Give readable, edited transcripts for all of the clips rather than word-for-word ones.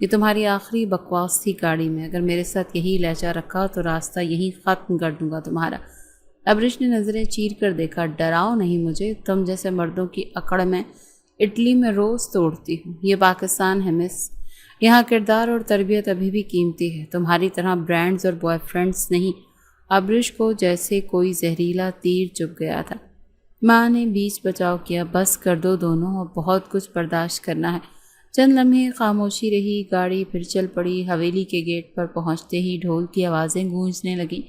یہ تمہاری آخری بکواس تھی گاڑی میں، اگر میرے ساتھ یہی لہجہ رکھا تو راستہ یہیں ختم کر دوں گا تمہارا۔ ابرش نے نظریں چیر کر دیکھا، ڈراؤ نہیں مجھے، تم جیسے مردوں کی اکڑ میں اٹلی میں روز توڑتی ہوں۔ یہ پاکستان ہے مس، یہاں کردار اور تربیت ابھی بھی قیمتی ہے، تمہاری طرح برانڈز اور بوائے فرینڈز نہیں۔ ابرش کو جیسے کوئی زہریلا تیر چبھ گیا تھا۔ ماں نے بیچ بچاؤ کیا، بس کر دو دونوں، اور بہت کچھ برداشت کرنا ہے۔ چند لمحے خاموشی رہی، گاڑی پھر چل پڑی۔ حویلی کے گیٹ پر پہنچتے ہی ڈھول کی آوازیں گونجنے لگیں۔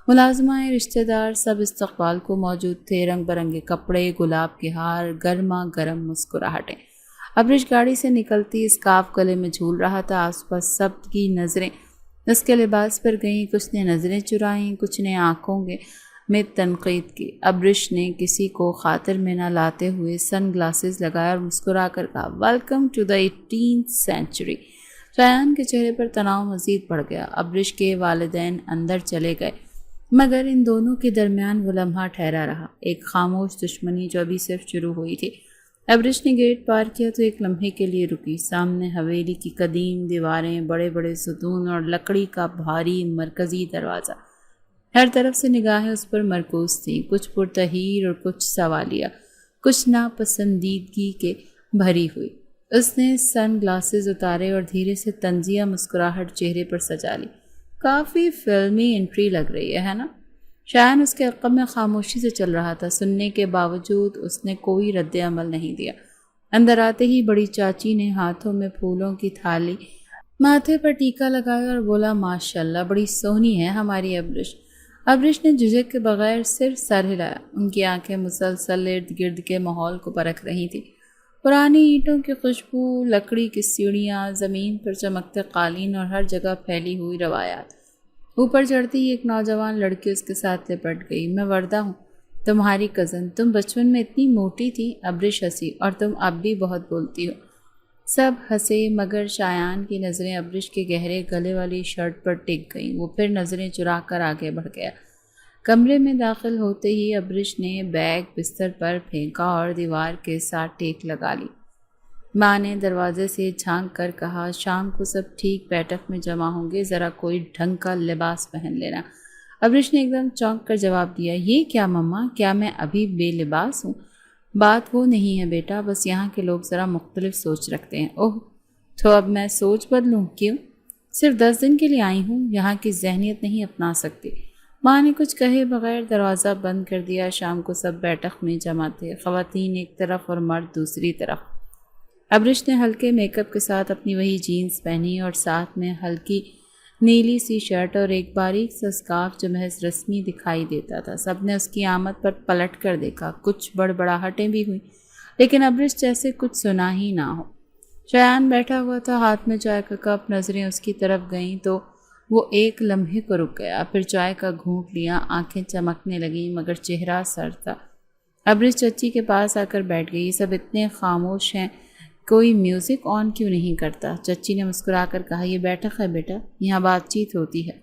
ملازمائیں، رشتہ دار سب استقبال کو موجود تھے، رنگ برنگے کپڑے، گلاب کے ہار، گرما گرم مسکراہٹیں۔ ابرش گاڑی سے نکلتی اسکارف گلے میں جھول رہا تھا، آس پاس سب کی نظریں اس کے لباس پر گئیں، کچھ نے نظریں چرائیں، کچھ نے آنکھوں میں تنقید کی۔ ابرش نے کسی کو خاطر میں نہ لاتے ہوئے سن گلاسز لگایا اور مسکرا کر کہا، welcome to the 18th century. Shayan کے چہرے پر تناؤ مزید بڑھ گیا۔ ابرش کے والدین اندر چلے گئے، مگر ان دونوں کے درمیان وہ لمحہ ٹھہرا رہا، ایک خاموش دشمنی جو ابھی صرف شروع ہوئی تھی۔ ابرش نے گیٹ پار کیا تو ایک لمحے کے لیے رکی۔ سامنے حویلی کی قدیم دیواریں، بڑے بڑے ستون اور لکڑی کا بھاری مرکزی دروازہ۔ ہر طرف سے نگاہیں اس پر مرکوز تھیں، کچھ پرتحیر اور کچھ سوالیہ، کچھ ناپسندیدگی کے بھری ہوئی۔ اس نے سن گلاسز اتارے اور دھیرے سے طنزیہ مسکراہٹ چہرے پر سجا لی۔ کافی فلمی انٹری لگ رہی ہے نا؟ شایان اس کے عقب میں خاموشی سے چل رہا تھا، سننے کے باوجود اس نے کوئی رد عمل نہیں دیا۔ اندر آتے ہی بڑی چاچی نے ہاتھوں میں پھولوں کی تھالی، ماتھے پر ٹیکا لگایا اور بولا، ماشاءاللہ بڑی سونی ہے ہماری ابرش۔ ابرش نے جھجک کے بغیر صرف سر ہلایا۔ ان کی آنکھیں مسلسل ارد گرد کے ماحول کو پرکھ رہی تھیں۔ پرانی اینٹوں کی خوشبو، لکڑی کی سیڑھیاں، زمین پر چمکتے قالین اور ہر جگہ پھیلی ہوئی روایات۔ اوپر چڑھتی ہی ایک نوجوان لڑکی اس کے ساتھ لپٹ گئی۔ میں وردہ ہوں، تمہاری کزن، تم بچپن میں اتنی موٹی تھی۔ ابرش ہنسی، اور تم اب بھی بہت بولتی ہو۔ سب ہنسے، مگر شایان کی نظریں ابرش کے گہرے گلے والی شرٹ پر ٹک گئیں۔ وہ پھر نظریں چرا کر آگے بڑھ گیا۔ کمرے میں داخل ہوتے ہی ابرش نے بیگ بستر پر پھینکا اور دیوار کے ساتھ ٹیک لگا لی۔ ماں نے دروازے سے جھانک کر کہا، شام کو سب ٹھیک بیٹھک میں جمع ہوں گے، ذرا کوئی ڈھنگ کا لباس پہن لینا۔ ابرش نے ایک دم چونک کر جواب دیا، یہ کیا مما، کیا میں ابھی بے لباس ہوں؟ بات وہ نہیں ہے بیٹا، بس یہاں کے لوگ ذرا مختلف سوچ رکھتے ہیں۔ اوہ، تو اب میں سوچ بدلوں؟ کیوں؟ صرف 10 دن کے لیے آئی ہوں، یہاں کی ذہنیت نہیں اپنا سکتی۔ ماں نے کچھ کہے بغیر دروازہ بند کر دیا۔ شام کو سب بیٹھک میں جمع تھے، خواتین ایک طرف اور مرد دوسری طرف۔ ابرش نے ہلکے میک اپ کے ساتھ اپنی وہی جینز پہنی اور ساتھ میں ہلکی نیلی سی شرٹ اور ایک باریک سا اسکارف جو محض رسمی دکھائی دیتا تھا۔ سب نے اس کی آمد پر پلٹ کر دیکھا، کچھ بڑبڑاہٹیں بھی ہوئیں، لیکن ابرش جیسے کچھ سنا ہی نہ ہو۔ شایان بیٹھا ہوا تھا، ہاتھ میں چائے کا کپ، نظریں اس کی طرف گئیں تو وہ ایک لمحے کو رک گیا، پھر چائے کا گھونٹ لیا، آنکھیں چمکنے لگیں مگر چہرہ سر تھا۔ ابرش چچی کے پاس آ کر بیٹھ گئی، سب اتنے خاموش ہیں، کوئی میوزک آن کیوں نہیں کرتا؟ چچی نے مسکرا کر کہا، یہ بیٹھک ہے بیٹا، یہاں بات چیت ہوتی ہے،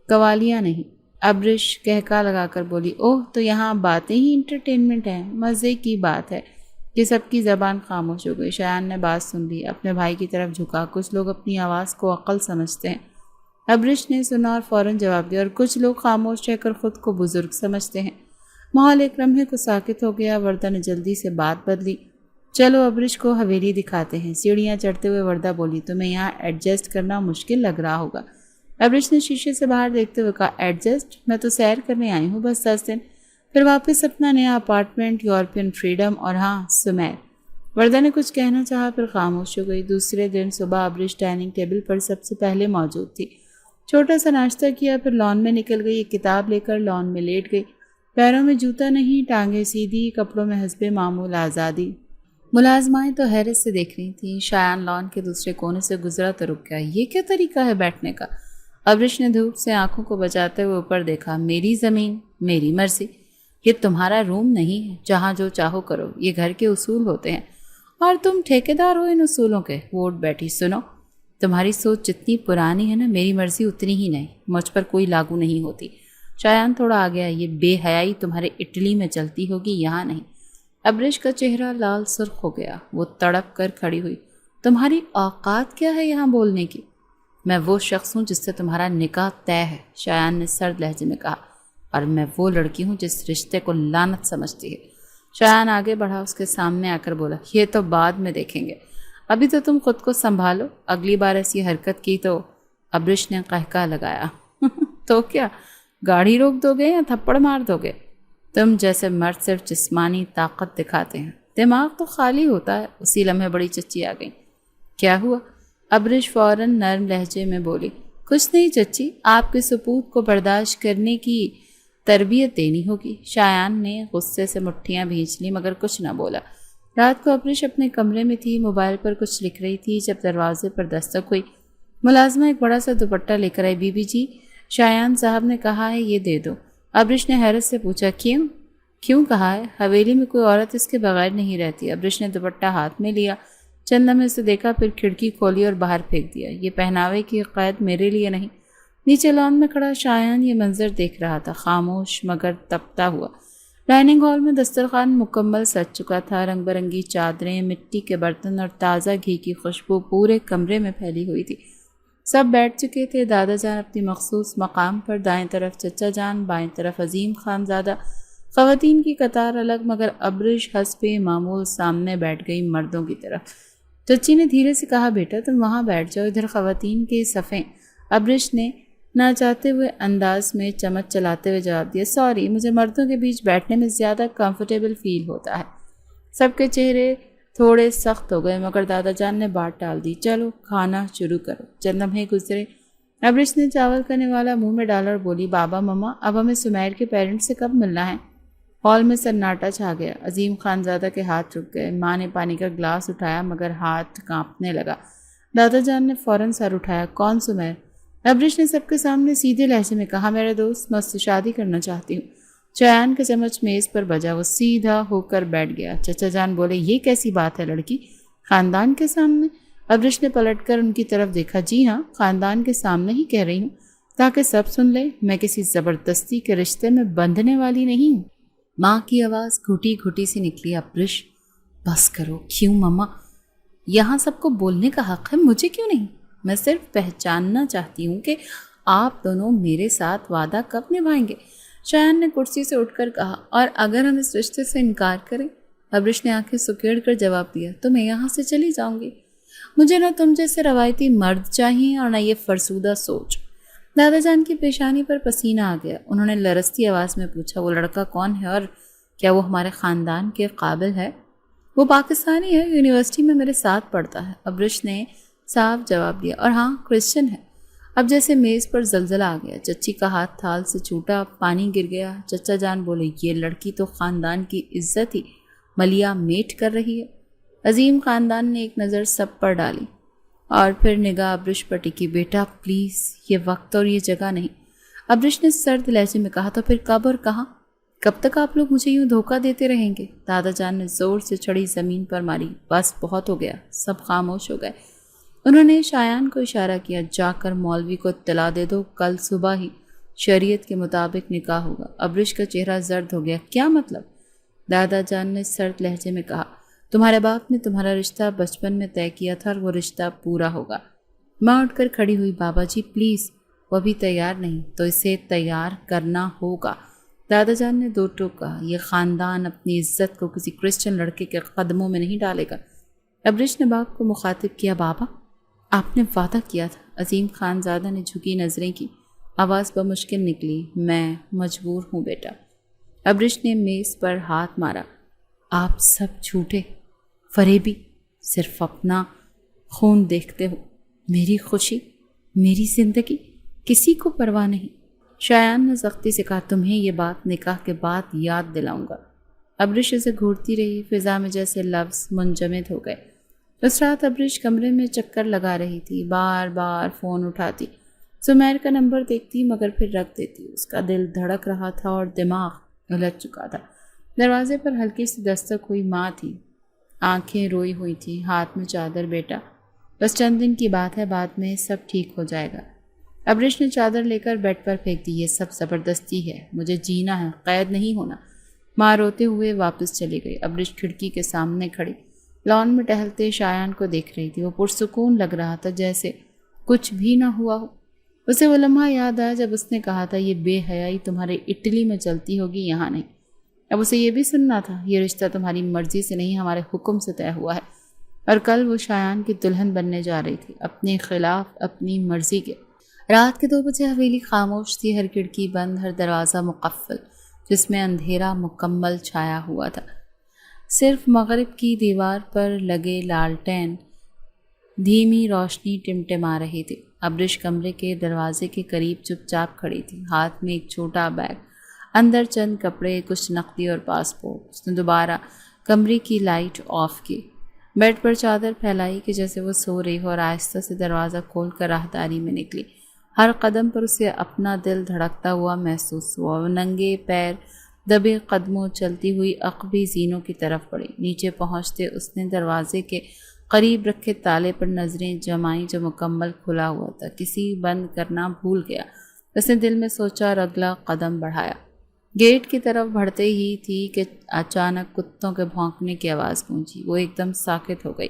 قوالیاں نہیں۔ ابرش کہکا لگا کر بولی، اوہ، تو یہاں باتیں ہی انٹرٹینمنٹ ہیں؟ مزے کی بات ہے کہ سب کی زبان خاموش ہو گئی۔ شایان نے بات سن لی، اپنے بھائی کی طرف جھکا۔ کچھ لوگ اپنی آواز کو عقل سمجھتے ہیں، ابرش نے سنا اور فوراً جواب دیا، اور کچھ لوگ خاموش رہ کر خود کو بزرگ سمجھتے ہیں۔ ماحول ایک لمحے کو ساکت ہو گیا۔ وردہ نے جلدی سے بات بدلی، چلو ابرش کو حویلی دکھاتے ہیں۔ سیڑھیاں چڑھتے ہوئے وردہ بولی، تمہیں یہاں ایڈجسٹ کرنا مشکل لگ رہا ہوگا۔ ابرش نے شیشے سے باہر دیکھتے ہوئے کہا، ایڈجسٹ؟ میں تو سیر کرنے آئی ہوں بس 10 دن، پھر واپس اپنا نیا اپارٹمنٹ، یورپین فریڈم، اور ہاں سمیر۔ وردہ نے کچھ کہنا چاہا پھر خاموش ہو گئی۔ دوسرے دن صبح ابرش ڈائننگ ٹیبل پر سب سے پہلے موجود تھی۔ چھوٹا سا ناشتہ کیا، پھر لان میں نکل گئی، ایک کتاب لے کر لان میں لیٹ گئی۔ پیروں میں جوتا نہیں، ٹانگیں سیدھی، کپڑوں میں حسب معمول آزادی۔ ملازمائیں تو حیرت سے دیکھ رہی تھیں۔ شایان لان کے دوسرے کونے سے گزرا تو رک گیا، یہ کیا طریقہ ہے بیٹھنے کا؟ ابرش نے دھوپ سے آنکھوں کو بچاتے ہوئے اوپر دیکھا، میری زمین، میری مرضی، یہ تمہارا روم نہیں ہے، جہاں جو چاہو کرو، یہ گھر کے اصول ہوتے ہیں، اور تم ٹھیکیدار ہو ان اصولوں کے۔ ووٹ بیٹھی، سنو، تمہاری سوچ جتنی پرانی ہے نا، میری مرضی اتنی ہی نہیں، مجھ پر کوئی لاگو نہیں ہوتی۔ شایان تھوڑا آ گیا، یہ بے حیائی تمہارے اٹلی میں چلتی ہوگی، یہاں نہیں۔ ابرش کا چہرہ لال سرخ ہو گیا، وہ تڑپ کر کھڑی ہوئی، تمہاری اوقات کیا ہے یہاں بولنے کی؟ میں وہ شخص ہوں جس سے تمہارا نکاح طے ہے، شایان نے سرد لہجے میں کہا، اور میں وہ لڑکی ہوں جس رشتے کو لعنت سمجھتی ہے۔ شایان آگے بڑھا، اس کے سامنے آ کر بولا، یہ تو بعد میں دیکھیں گے، ابھی تو تم خود کو سنبھالو، اگلی بار ایسی حرکت کی تو… ابرش نے قہقہ لگایا۔ تو کیا گاڑی روک دو گے یا تھپڑ مار دو گے؟ تم جیسے مرد صرف جسمانی طاقت دکھاتے ہیں، دماغ تو خالی ہوتا ہے۔ اسی لمحے بڑی چچی آ گئی۔ کیا ہوا؟ ابرش فوراً نرم لہجے میں بولی، کچھ نہیں چچی، آپ کے سپوت کو برداشت کرنے کی تربیت دینی ہوگی۔ شایان نے غصے سے مٹھیاں بھینچ لی مگر کچھ نہ بولا۔ رات کو ابرش اپنے کمرے میں تھی، موبائل پر کچھ لکھ رہی تھی جب دروازے پر دستک ہوئی۔ ملازمہ ایک بڑا سا دوپٹہ لے کر آئی۔ بی بی جی، شایان صاحب نے کہا ہے یہ دے دو۔ ابرش نے حیرت سے پوچھا، کیوں کہا ہے؟ حویلی میں کوئی عورت اس کے بغیر نہیں رہتی۔ ابرش نے دوپٹہ ہاتھ میں لیا، چند لمحے اسے دیکھا، پھر کھڑکی کھولی اور باہر پھینک دیا۔ یہ پہناوے کی قید میرے لیے نہیں۔ نیچے لان میں کھڑا شایان یہ منظر دیکھ رہا تھا، خاموش مگر تپتا ہوا۔ ڈائننگ ہال میں دسترخوان مکمل سج چکا تھا، رنگ برنگی چادریں، مٹی کے برتن اور تازہ گھی کی خوشبو پورے کمرے میں پھیلی ہوئی تھی۔ سب بیٹھ چکے تھے، دادا جان اپنی مخصوص مقام پر، دائیں طرف چچا جان، بائیں طرف عظیم خان زادہ، خواتین کی قطار الگ، مگر ابرش حسب معمول سامنے بیٹھ گئی مردوں کی طرف۔ چچی نے دھیرے سے کہا، بیٹا تم وہاں بیٹھ جاؤ، ادھر خواتین کے صفیں۔ ابرش نے نہ چاہتے ہوئے انداز میں چمچ چلاتے ہوئے جواب دیا، سوری، مجھے مردوں کے بیچ بیٹھنے میں زیادہ کمفرٹیبل فیل ہوتا ہے۔ سب کے چہرے تھوڑے سخت ہو گئے مگر دادا جان نے بات ٹال دی، چلو کھانا شروع کرو۔ چند لمحے گزرے، ابرش نے چاول کرنے والا منہ میں ڈالا اور بولی، بابا مما، اب ہمیں سمیر کے پیرنٹس سے کب ملنا ہے؟ ہال میں سناٹا چھا گیا۔ عظیم خان زادہ کے ہاتھ رک گئے۔ ماں نے پانی کا گلاس اٹھایا مگر ہاتھ کانپنے لگا۔ دادا جان نے فوراً سر اٹھایا، کون سمیر؟ ابرش نے سب کے سامنے سیدھے لہجے میں کہا، میرا دوست، میں اس سے شادی کرنا چاہتی ہوں۔ شایان کا چمچ میز پر بجا، وہ سیدھا ہو کر بیٹھ گیا۔ چچا جان بولے، یہ کیسی بات ہے لڑکی، خاندان کے سامنے؟ ابرش نے پلٹ کر ان کی طرف دیکھا، جی ہاں، خاندان کے سامنے ہی کہہ رہی ہوں تاکہ سب سن لیں، میں کسی زبردستی کے رشتے میں بندھنے والی نہیں ہوں۔ ماں کی آواز گھٹی گھٹی سی نکلی، ابرش بس کرو۔ کیوں مما؟ یہاں سب کو بولنے کا حق ہے، مجھے کیوں نہیں؟ میں صرف پہچاننا چاہتی ہوں کہ آپ دونوں میرے ساتھ وعدہ کب نبھائیں گے؟ شایان نے کرسی سے اٹھ کر کہا، اور اگر ہم اس رشتے سے انکار کریں؟ ابرش نے آنکھیں سکیڑ کر جواب دیا، تو میں یہاں سے چلی جاؤں گی۔ مجھے نہ تم جیسے روایتی مرد چاہیے اور نہ یہ فرسودہ سوچ۔ دادا جان کی پیشانی پر پسینہ آ گیا۔ انہوں نے لرزتی آواز میں پوچھا، وہ لڑکا کون ہے اور کیا وہ ہمارے خاندان کے قابل ہے؟ وہ پاکستانی ہے، یونیورسٹی میں میرے ساتھ پڑھتا ہے، ابرش نے صاف جواب دیا، اور ہاں، کرسچن ہے۔ اب جیسے میز پر زلزلہ آ گیا، چچی کا ہاتھ تھال سے چھوٹا، پانی گر گیا۔ چچا جان بولے، یہ لڑکی تو خاندان کی عزت ہی ملیا میٹ کر رہی ہے۔ عظیم خاندان نے ایک نظر سب پر ڈالی اور پھر نگاہ ابرش پر ٹکی، بیٹا پلیز، یہ وقت اور یہ جگہ نہیں۔ ابرش نے سرد لہجے میں کہا، تو پھر کب اور کہاں؟ کب تک آپ لوگ مجھے یوں دھوکہ دیتے رہیں گے؟ دادا جان نے زور سے چھڑی زمین پر ماری، بس بہت ہو گیا۔ سب خاموش ہو گئے۔ انہوں نے شایان کو اشارہ کیا، جا کر مولوی کو اطلاع دے دو، کل صبح ہی شریعت کے مطابق نکاح ہوگا۔ ابرش کا چہرہ زرد ہو گیا، کیا مطلب؟ دادا جان نے سرد لہجے میں کہا، تمہارے باپ نے تمہارا رشتہ بچپن میں طے کیا تھا اور وہ رشتہ پورا ہوگا۔ ماں اٹھ کر کھڑی ہوئی، بابا جی پلیز، وہ ابھی تیار نہیں، تو اسے تیار کرنا ہوگا۔ دادا جان نے دو ٹوک کہا، یہ خاندان اپنی عزت کو کسی کرسچن لڑکے کے قدموں میں نہیں ڈالے گا۔ ابرش نے باپ کو مخاطب کیا، بابا آپ نے وعدہ کیا تھا۔ عظیم خان زادہ نے جھکی نظریں کی، آواز بمشکل نکلی، میں مجبور ہوں بیٹا۔ ابرش نے میز پر ہاتھ مارا، آپ سب جھوٹے، فریبی، صرف اپنا خون دیکھتے ہو، میری خوشی، میری زندگی کسی کو پرواہ نہیں۔ شایان نے سختی سے کہا، تمہیں یہ بات نکاح کے بعد یاد دلاؤں گا۔ ابرش اسے گھورتی رہی، فضا میں جیسے لفظ منجمد ہو گئے۔ اس رات ابرش کمرے میں چکر لگا رہی تھی، بار بار فون اٹھاتی، سمیر کا نمبر دیکھتی مگر پھر رکھ دیتی۔ اس کا دل دھڑک رہا تھا اور دماغ الجھ چکا تھا۔ دروازے پر ہلکی سی دستک ہوئی، ماں تھی، آنکھیں روئی ہوئی تھی، ہاتھ میں چادر، بیٹا بس چند دن کی بات ہے، بعد میں سب ٹھیک ہو جائے گا۔ ابرش نے چادر لے کر بیڈ پر پھینک دی، یہ سب زبردستی ہے، مجھے جینا ہے، قید نہیں ہونا۔ ماں روتے ہوئے واپس چلی گئی۔ ابرش کھڑکی کے سامنے کھڑی، لان میں ٹہلتے شایان کو دیکھ رہی تھی۔ وہ پرسکون لگ رہا تھا، جیسے کچھ بھی نہ ہوا ہو۔ اسے وہ لمحہ یاد آیا جب اس نے کہا تھا یہ بے حیائی تمہارے اٹلی میں چلتی ہوگی، یہاں نہیں۔ اب اسے یہ بھی سننا تھا، یہ رشتہ تمہاری مرضی سے نہیں ہمارے حکم سے طے ہوا ہے۔ اور کل وہ شایان کی دلہن بننے جا رہی تھی، اپنے خلاف، اپنی مرضی کے۔ رات کے 2 بجے حویلی خاموش تھی، ہر کھڑکی بند، ہر دروازہ مقفل، جس میں اندھیرا مکمل چھایا ہوا تھا۔ صرف مغرب کی دیوار پر لگے لالٹین دھیمی روشنی ٹمٹما رہی تھی۔ ابرش کمرے کے دروازے کے قریب چپ چاپ کھڑی تھی، ہاتھ میں ایک چھوٹا بیگ، اندر چند کپڑے، کچھ نقدی اور پاسپورٹ۔ اس نے دوبارہ کمرے کی لائٹ آف کی، بیڈ پر چادر پھیلائی کہ جیسے وہ سو رہی ہو، اور آہستہ سے دروازہ کھول کر راہداری میں نکلی۔ ہر قدم پر اسے اپنا دل دھڑکتا ہوا محسوس ہوا۔ وہ ننگے پیر دبے قدموں چلتی ہوئی عقبی زینوں کی طرف بڑھی۔ نیچے پہنچتے اس نے دروازے کے قریب رکھے تالے پر نظریں جمائیں جو مکمل کھلا ہوا تھا، کسی بند کرنا بھول گیا۔ اس نے دل میں سوچا اور اگلا قدم بڑھایا۔ گیٹ کی طرف بڑھتے ہی تھی کہ اچانک کتوں کے بھونکنے کی آواز گونجی۔ وہ ایک دم ساکت ہو گئی۔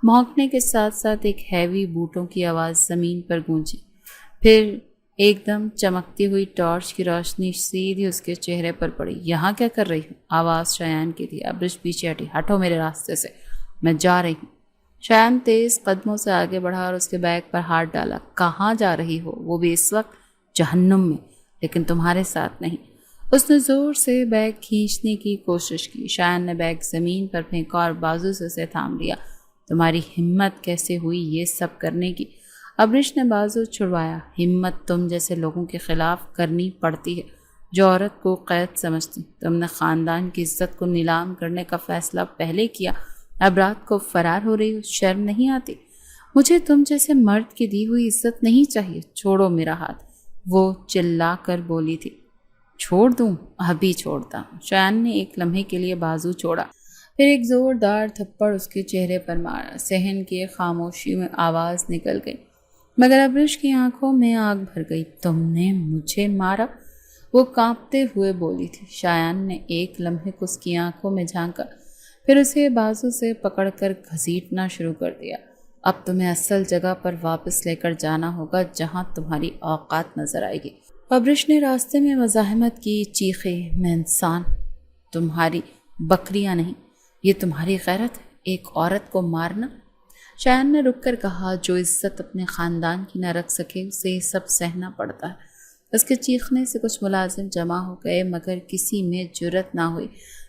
بھونکنے کے ساتھ ساتھ ایک ہیوی بوٹوں کی آواز زمین پر گونجی۔ پھر ایک دم چمکتی ہوئی ٹارچ کی روشنی سیدھی اس کے چہرے پر پڑی۔ یہاں کیا کر رہی ہوں؟ آواز شایان کی تھی۔ ابرش پیچھے ہٹی۔ ہٹو میرے راستے سے، میں جا رہی ہوں۔ شایان تیز قدموں سے آگے بڑھا اور اس کے بیگ پر ہاتھ ڈالا۔ کہاں جا رہی ہو؟ وہ بھی اس وقت؟ جہنم میں، لیکن تمہارے ساتھ نہیں۔ اس نے زور سے بیگ کھینچنے کی کوشش کی۔ شایان نے بیگ زمین پر پھینکا اور بازو سے اسے تھام لیا۔ تمہاری ہمت کیسے ہوئی یہ سب کرنے کی؟ ابرش نے بازو چھڑوایا۔ ہمت تم جیسے لوگوں کے خلاف کرنی پڑتی ہے جو عورت کو قید سمجھتی۔ تم نے خاندان کی عزت کو نیلام کرنے کا فیصلہ پہلے کیا، اب رات کو فرار ہو رہی ہو، شرم نہیں آتی؟ مجھے تم جیسے مرد کی دی ہوئی عزت نہیں چاہیے، چھوڑو میرا ہاتھ، وہ چلا کر بولی تھی۔ چھوڑ دوں؟ ابھی چھوڑتا ہوں۔ شایان نے ایک لمحے کے لیے بازو چھوڑا، پھر ایک زوردار تھپڑ اس کے چہرے پر مارا۔ صحن کی خاموشی میں آواز نکل گئی، مگر ابرش کی آنکھوں میں آگ بھر گئی۔ تم نے مجھے مارا؟ وہ کانپتے ہوئے بولی تھی۔ شایان نے ایک لمحے کو اس کی آنکھوں میں جھانکا، پھر اسے بازو سے پکڑ کر گھسیٹنا شروع کر دیا۔ اب تمہیں اصل جگہ پر واپس لے کر جانا ہوگا جہاں تمہاری اوقات نظر آئے گی۔ ابرش نے راستے میں مزاحمت کی، چیخے، میں انسان، تمہاری بکریاں نہیں۔ یہ تمہاری غیرت ہے، ایک عورت کو مارنا؟ شایان نے رک کر کہا، جو عزت اپنے خاندان کی نہ رکھ سکے اسے یہ سب سہنا پڑتا ہے۔ اس کے چیخنے سے کچھ ملازم جمع ہو گئے، مگر کسی میں جرأت نہ ہوئی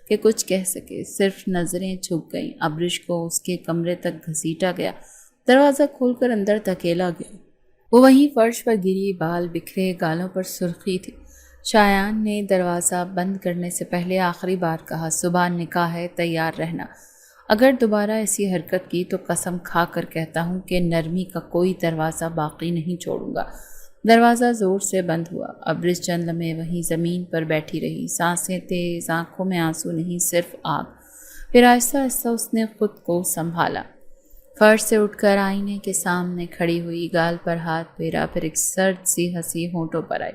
کہ کچھ کہہ سکے، صرف نظریں جھک گئیں۔ ابرش کو اس کے کمرے تک گھسیٹا گیا، دروازہ کھول کر اندر دھکیلا گیا۔ وہ وہیں فرش پر گری، بال بکھرے، گالوں پر سرخی تھی۔ شایان نے دروازہ بند کرنے سے پہلے آخری بار کہا، صبح نکاح ہے، تیار رہنا۔ اگر دوبارہ ایسی حرکت کی تو قسم کھا کر کہتا ہوں کہ نرمی کا کوئی دروازہ باقی نہیں چھوڑوں گا۔ دروازہ زور سے بند ہوا۔ ابرش چند لمحے وہیں زمین پر بیٹھی رہی، سانسیں تیز، آنکھوں میں آنسو نہیں، صرف آگ۔ پھر آہستہ آہستہ اس نے خود کو سنبھالا، فرش سے اٹھ کر آئینے کے سامنے کھڑی ہوئی، گال پر ہاتھ پھیرا، پھر ایک سرد سی ہنسی ہونٹوں پر آئی۔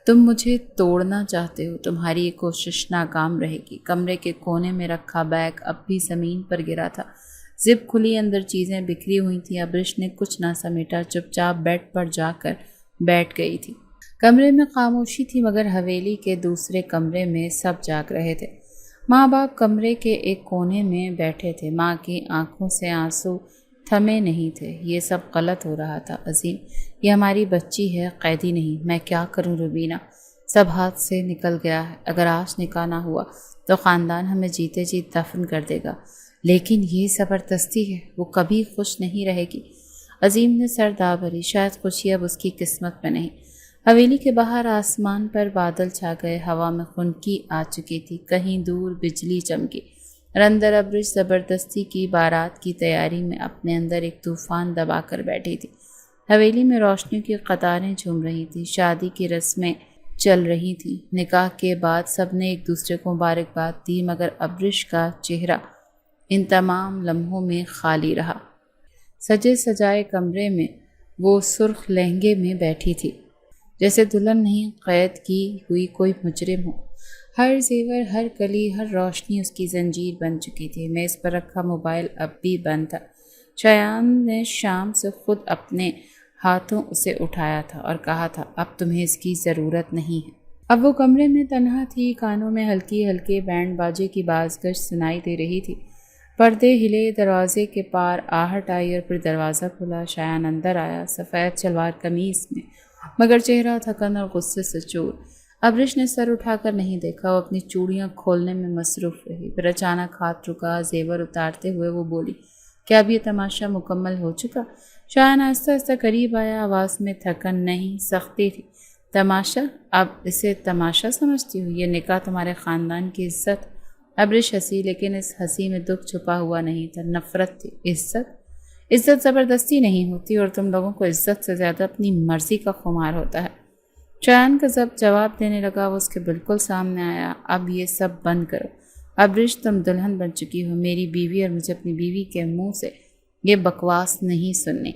تم مجھے توڑنا چاہتے ہو، تمہاری یہ کوشش ناکام رہے گی۔ کمرے کے کونے میں رکھا بیگ اب بھی زمین پر گرا تھا، زپ کھلی، اندر چیزیں بکھری ہوئی تھیں۔ ابرش نے کچھ نہ سمیٹا، چپ چاپ بیڈ پر جا کر بیٹھ گئی تھی۔ کمرے میں خاموشی تھی، مگر حویلی کے دوسرے کمرے میں سب جاگ رہے تھے۔ ماں باپ کمرے کے ایک کونے میں بیٹھے تھے، ماں کی آنکھوں سے آنسو تھمے نہیں تھے۔ یہ سب غلط ہو رہا تھا عظیم، یہ ہماری بچی ہے، قیدی نہیں۔ میں کیا کروں روبینہ، سب ہاتھ سے نکل گیا ہے۔ اگر آج نکاح نہ ہوا تو خاندان ہمیں جیتے جی دفن کر دے گا، لیکن یہ زبردستی ہے، وہ کبھی خوش نہیں رہے گی۔ عظیم نے سر دبا بھری، شاید خوشی اب اس کی قسمت میں نہیں۔ حویلی کے باہر آسمان پر بادل چھا گئے، ہوا میں خنکی آ چکی تھی، کہیں دور بجلی چمکی، اور اندر ابرش زبردستی کی بارات کی تیاری میں اپنے اندر ایک طوفان دبا کر بیٹھی تھی۔ حویلی میں روشنیوں کی قطاریں جھوم رہی تھیں، شادی کی رسمیں چل رہی تھیں۔ نکاح کے بعد سب نے ایک دوسرے کو مبارکباد دی، مگر ابرش کا چہرہ ان تمام لمحوں میں خالی رہا۔ سجے سجائے کمرے میں وہ سرخ لہنگے میں بیٹھی تھی، جیسے دلہن نہیں، قید کی ہوئی کوئی مجرم ہو۔ ہر زیور، ہر کلی، ہر روشنی اس کی زنجیر بن چکی تھی۔ میز پر رکھا موبائل اب بھی بند تھا۔ شایان نے شام سے خود اپنے ہاتھوں اسے اٹھایا تھا اور کہا تھا اب تمہیں اس کی ضرورت نہیں ہے۔ اب وہ کمرے میں تنہا تھی، کانوں میں ہلکی ہلکے بینڈ باجے کی بازگشت سنائی دے رہی تھی۔ پردے ہلے، دروازے کے پار آہٹ آئی اور پھر دروازہ کھلا۔ شایان اندر آیا، سفید شلوار قمیص میں، مگر چہرہ تھکن اور غصے سے چور۔ ابرش نے سر اٹھا کر نہیں دیکھا، وہ اپنی چوڑیاں کھولنے میں مصروف رہی۔ پھر اچانک ہاتھ رکا، زیور اتارتے ہوئے وہ بولی کیا اب یہ تماشا مکمل ہو چکا؟ شایان آہستہ آہستہ قریب آیا، آواز میں تھکن نہیں سختی تھی۔ تماشا؟ اب اسے تماشا سمجھتی ہو؟ یہ نکاح تمہارے خاندان کی عزت۔ ابرش ہنسی، لیکن اس ہنسی میں دکھ چھپا ہوا نہیں تھا، نفرت تھی۔ عزت زبردستی نہیں ہوتی، اور تم لوگوں کو عزت سے زیادہ اپنی مرضی کا خمار ہوتا ہے۔ شایان کا جب جواب دینے لگا وہ اس کے بالکل سامنے آیا۔ اب یہ سب بند کرو۔ ابرش تم دلہن بن چکی ہو میری بیوی، اور مجھے اپنی بیوی کے منہ سے یہ بکواس نہیں سننی۔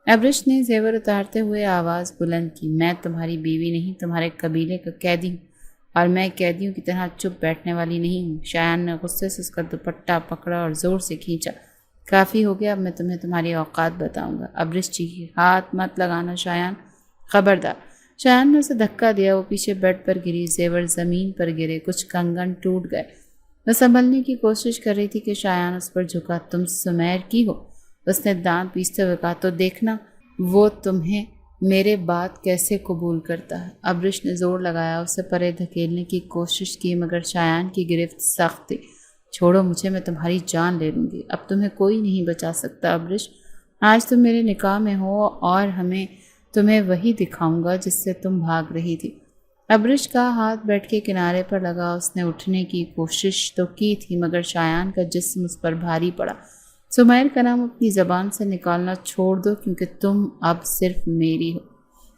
ابرش نے زیور اتارتے ہوئے آواز بلند کی، میں تمہاری بیوی نہیں، تمہارے قبیلے کا قیدی ہوں، اور میں قیدیوں کی طرح چپ بیٹھنے والی نہیں ہوں۔ شایان نے غصے سے اس کا دوپٹہ پکڑا اور زور سے کھینچا۔ کافی ہو گیا، اب میں تمہیں تمہاری اوقات بتاؤں گا۔ ابرش چیخی، ہاتھ مت لگانا شایان، خبردار۔ شایان نے اسے دھکا دیا، وہ پیچھے بیڈ پر گری، زیور زمین پر گرے، کچھ کنگن ٹوٹ گئے۔ وہ سنبھلنے کی کوشش کر رہی تھی کہ شایان اس پر جھکا۔ تم سمیر کی ہو؟ اس نے دانت پیستے ہوئے کہا، تو دیکھنا وہ تمہیں میرے بات کیسے قبول کرتا ہے۔ ابرش نے زور لگایا، اسے پرے دھکیلنے کی کوشش کی، مگر شایان کی گرفت سخت تھی۔ چھوڑو مجھے، میں تمہاری جان لے لوں گی، اب تمہیں کوئی نہیں بچا سکتا۔ ابرش، آج تم میرے نکاح میں ہو اور تمہیں وہی دکھاؤں گا جس سے تم بھاگ رہی تھی۔ ابرش کا ہاتھ بیٹھ کے کنارے پر لگا، اس نے اٹھنے کی کوشش تو کی تھی، مگر شایان کا جسم اس پر بھاری پڑا۔ سمیر کا نام اپنی زبان سے نکالنا چھوڑ دو، کیونکہ تم اب صرف میری ہو۔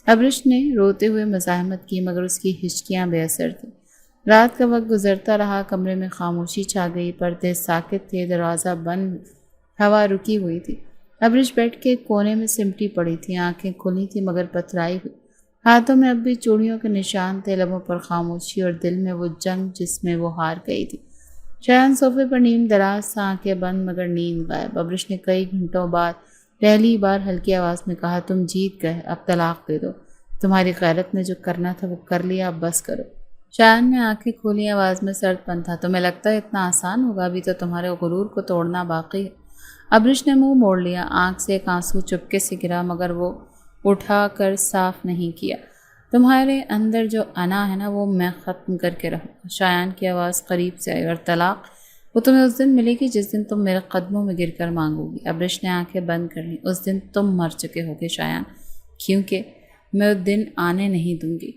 ابرش نے روتے ہوئے مزاحمت کی، مگر اس کی ہچکیاں بے اثر تھیں۔ رات کا وقت گزرتا رہا، کمرے میں خاموشی چھا گئی، پردے ساکت تھے، دروازہ بند، ہوا رکی ہوئی تھی۔ ابرش بیٹھ کے کونے میں سمٹی پڑی تھی، آنکھیں کھلی تھی مگر پتھرائی ہوئی، ہاتھوں میں اب بھی چوڑیوں کے نشان تھے، لبوں پر خاموشی اور دل میں وہ جنگ جس میں وہ ہار گئی تھی۔ شایان صوفے پر نیم دراز تھا، آنکھیں بند مگر نیند غائب۔ ابرش نے کئی گھنٹوں بعد پہلی بار ہلکی آواز میں کہا، تم جیت گئے، اب طلاق دے دو۔ تمہاری غیرت نے جو کرنا تھا وہ کر لیا، اب بس کرو۔ شایان نے آنکھیں کھولی، آواز میں سرد پن تھا، تمہیں لگتا ہے اتنا آسان ہوگا؟ ابھی تو تمہارے غرور کو توڑنا باقی ہے۔ ابرش نے منہ موڑ لیا، آنکھ سے ایک آنسو چپکے سے گرا، مگر وہ اٹھا کر صاف نہیں کیا۔ تمہارے اندر جو انا ہے نا، وہ میں ختم کر کے رہوں۔ شایان کی آواز قریب سے آئی، اور طلاق وہ تمہیں اس دن ملے گی جس دن تم میرے قدموں میں گر کر مانگو گی۔ ابرش نے آنکھیں بند کر لیں، اس دن تم مر چکے ہوگے شایان، کیونکہ میں اس دن آنے نہیں دوں گی۔